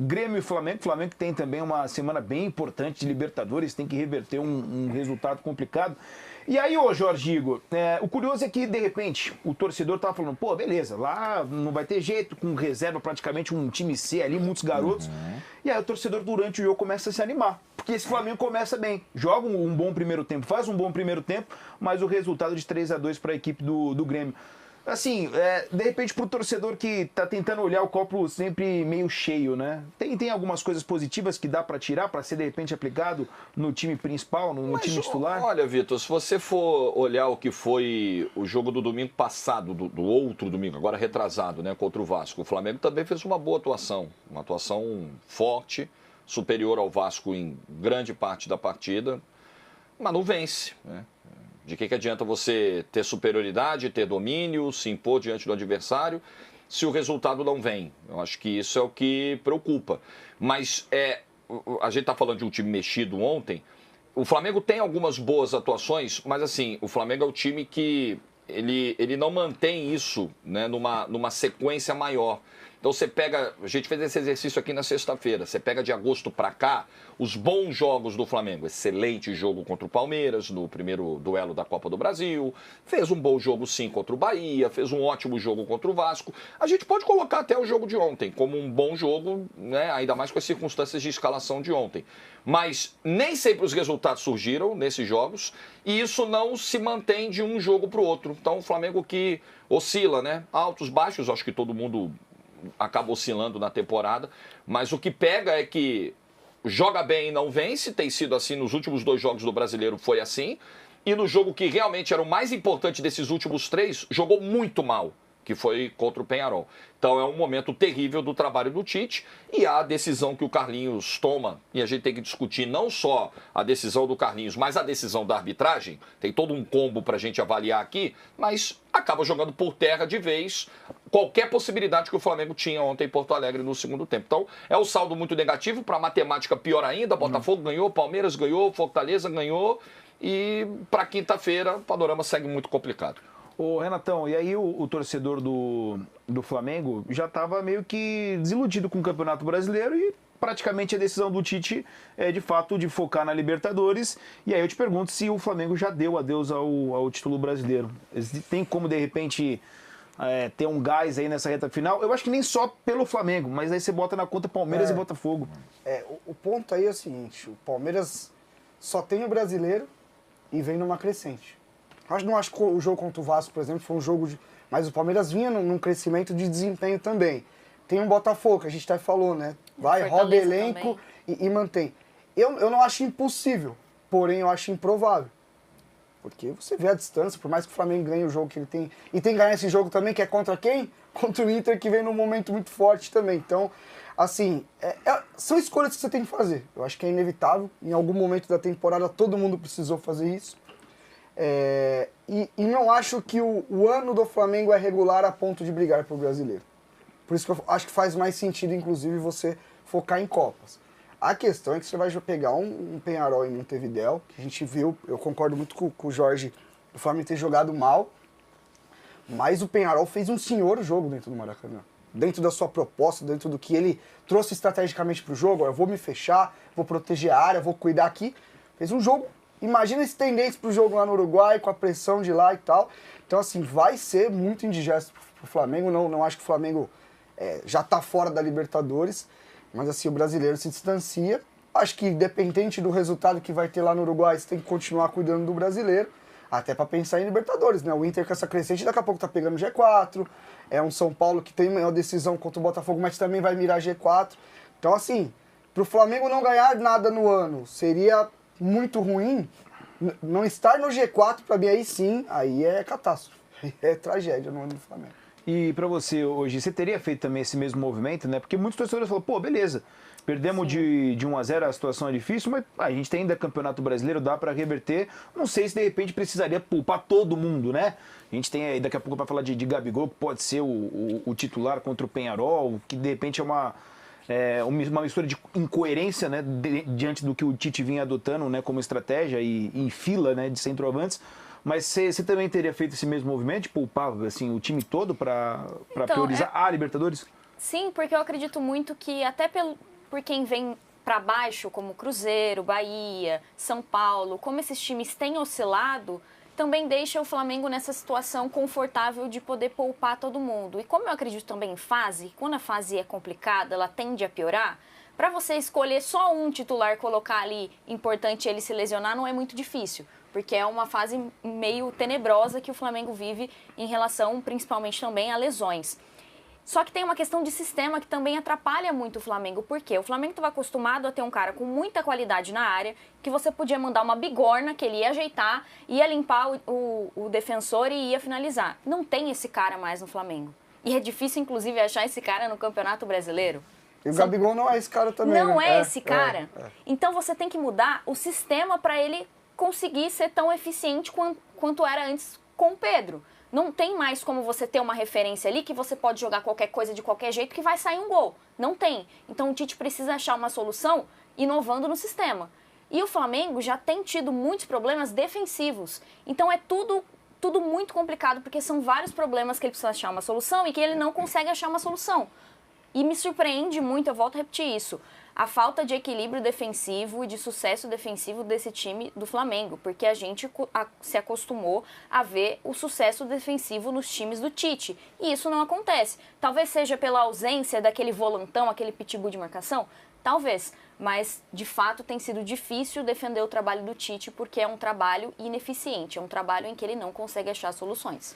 Grêmio e Flamengo. Flamengo tem também uma semana bem importante de Libertadores, tem que reverter um resultado complicado. E aí, ô Jorge Igor, o curioso é que, de repente, o torcedor tava falando, pô, beleza, lá não vai ter jeito, com reserva praticamente um time C ali, muitos garotos. E aí o torcedor, durante o jogo, começa a se animar. Porque esse Flamengo começa bem, joga um bom primeiro tempo, faz um bom primeiro tempo, mas o resultado de 3-2 para a equipe do Grêmio. Assim, de repente, pro torcedor que tá tentando olhar o copo sempre meio cheio, né? Tem algumas coisas positivas que dá para tirar, para ser, de repente, aplicado no time principal, no time titular? Olha, Vitor, se você for olhar o que foi o jogo do domingo passado, do outro domingo, agora retrasado, né, contra o Vasco, o Flamengo também fez uma boa atuação. Uma atuação forte, superior ao Vasco em grande parte da partida, mas não vence, né? De que adianta você ter superioridade, ter domínio, se impor diante do adversário, se o resultado não vem? Eu acho que isso é o que preocupa. Mas a gente está falando de um time mexido ontem. O Flamengo tem algumas boas atuações, mas assim, o Flamengo é o time que ele não mantém isso, né, numa sequência maior. Então você pega, a gente fez esse exercício aqui na sexta-feira, você pega de agosto para cá os bons jogos do Flamengo. Excelente jogo contra o Palmeiras no primeiro duelo da Copa do Brasil, fez um bom jogo sim contra o Bahia, fez um ótimo jogo contra o Vasco. A gente pode colocar até o jogo de ontem como um bom jogo, né, ainda mais com as circunstâncias de escalação de ontem. Mas nem sempre os resultados surgiram nesses jogos e isso não se mantém de um jogo para o outro. Então o Flamengo que oscila, né, altos, baixos, acho que todo mundo acaba oscilando na temporada, mas o que pega é que joga bem e não vence, tem sido assim nos últimos 2 jogos do Brasileiro, foi assim, e no jogo que realmente era o mais importante desses últimos 3, jogou muito mal, que foi contra o Peñarol. Então é um momento terrível do trabalho do Tite e a decisão que o Carlinhos toma, e a gente tem que discutir não só a decisão do Carlinhos, mas a decisão da arbitragem, tem todo um combo para a gente avaliar aqui, mas acaba jogando por terra de vez qualquer possibilidade que o Flamengo tinha ontem em Porto Alegre no segundo tempo. Então é um saldo muito negativo, para a matemática pior ainda, Botafogo ganhou, Palmeiras ganhou, Fortaleza ganhou e para quinta-feira o panorama segue muito complicado. Ô Renatão, e aí o torcedor do Flamengo já estava meio que desiludido com o Campeonato Brasileiro e praticamente a decisão do Tite é de fato de focar na Libertadores. E aí eu te pergunto se o Flamengo já deu adeus ao título brasileiro. Tem como de repente ter um gás aí nessa reta final? Eu acho que nem só pelo Flamengo, mas aí você bota na conta Palmeiras e Botafogo. O ponto aí é o seguinte, o Palmeiras só tem o brasileiro e vem numa crescente. Não acho que o jogo contra o Vasco, por exemplo, foi um jogo de... Mas o Palmeiras vinha num crescimento de desempenho também. Tem um Botafogo, que a gente até falou, né? Vai, roda elenco e mantém. Eu não acho impossível, porém eu acho improvável. Porque você vê a distância, por mais que o Flamengo ganhe o jogo que ele tem... E tem que ganhar esse jogo também, que é contra quem? Contra o Inter, que vem num momento muito forte também. Então, assim, são escolhas que você tem que fazer. Eu acho que é inevitável. Em algum momento da temporada, todo mundo precisou fazer isso. E não acho que o ano do Flamengo é regular a ponto de brigar pro brasileiro. Por isso que eu acho que faz mais sentido, inclusive, você focar em Copas. A questão é que você vai pegar um Peñarol em Montevidéu, que a gente viu, eu concordo muito com o Jorge, o Flamengo ter jogado mal, mas o Peñarol fez um senhor jogo dentro do Maracanã. Dentro da sua proposta, dentro do que ele trouxe estrategicamente pro jogo, eu vou me fechar, vou proteger a área, vou cuidar aqui. Fez um jogo. Imagina esse tendência pro jogo lá no Uruguai, com a pressão de lá e tal. Então, assim, vai ser muito indigesto pro Flamengo. Não acho que o Flamengo já tá fora da Libertadores. Mas, assim, o brasileiro se distancia. Acho que, independente do resultado que vai ter lá no Uruguai, você tem que continuar cuidando do brasileiro. Até para pensar em Libertadores, né? O Inter com essa crescente daqui a pouco tá pegando G4. É um São Paulo que tem uma decisão contra o Botafogo, mas também vai mirar G4. Então, assim, pro Flamengo não ganhar nada no ano seria muito ruim. Não estar no G4, para mim, aí sim, aí é catástrofe. É tragédia no ano do Flamengo. E para você hoje, você teria feito também esse mesmo movimento, né? Porque muitos torcedores falam, pô, beleza, perdemos de 1-0, a situação é difícil, mas a gente tem ainda Campeonato Brasileiro, dá para reverter. Não sei se de repente precisaria poupar todo mundo, né? A gente tem aí daqui a pouco para falar de Gabigol, que pode ser o titular contra o Peñarol, que de repente é uma mistura de incoerência, né, diante do que o Tite vinha adotando, né, como estratégia e em fila, né, de centroavantes. Mas você também teria feito esse mesmo movimento de poupar assim, o time todo para priorizar a Libertadores? Sim, porque eu acredito muito que até por quem vem para baixo, como Cruzeiro, Bahia, São Paulo, como esses times têm oscilado, também deixa o Flamengo nessa situação confortável de poder poupar todo mundo. E como eu acredito também em fase, quando a fase é complicada, ela tende a piorar, para você escolher só um titular, colocar ali, importante ele se lesionar, não é muito difícil, porque é uma fase meio tenebrosa que o Flamengo vive em relação, principalmente também, a lesões. Só que tem uma questão de sistema que também atrapalha muito o Flamengo. Por quê? O Flamengo estava acostumado a ter um cara com muita qualidade na área, que você podia mandar uma bigorna, que ele ia ajeitar, ia limpar o defensor e ia finalizar. Não tem esse cara mais no Flamengo. E é difícil, inclusive, achar esse cara no Campeonato Brasileiro. E o Gabigol não é esse cara também, Não né? é esse cara. Então você tem que mudar o sistema para ele conseguir ser tão eficiente quanto era antes com o Pedro. Não tem mais como você ter uma referência ali que você pode jogar qualquer coisa de qualquer jeito que vai sair um gol. Não tem. Então o Tite precisa achar uma solução inovando no sistema. E o Flamengo já tem tido muitos problemas defensivos. Então é tudo muito complicado, porque são vários problemas que ele precisa achar uma solução e que ele não consegue achar uma solução. E me surpreende muito, eu volto a repetir isso, a falta de equilíbrio defensivo e de sucesso defensivo desse time do Flamengo, porque a gente se acostumou a ver o sucesso defensivo nos times do Tite, e isso não acontece. Talvez seja pela ausência daquele volantão, aquele pitbull de marcação, talvez, mas de fato tem sido difícil defender o trabalho do Tite, porque é um trabalho ineficiente, é um trabalho em que ele não consegue achar soluções.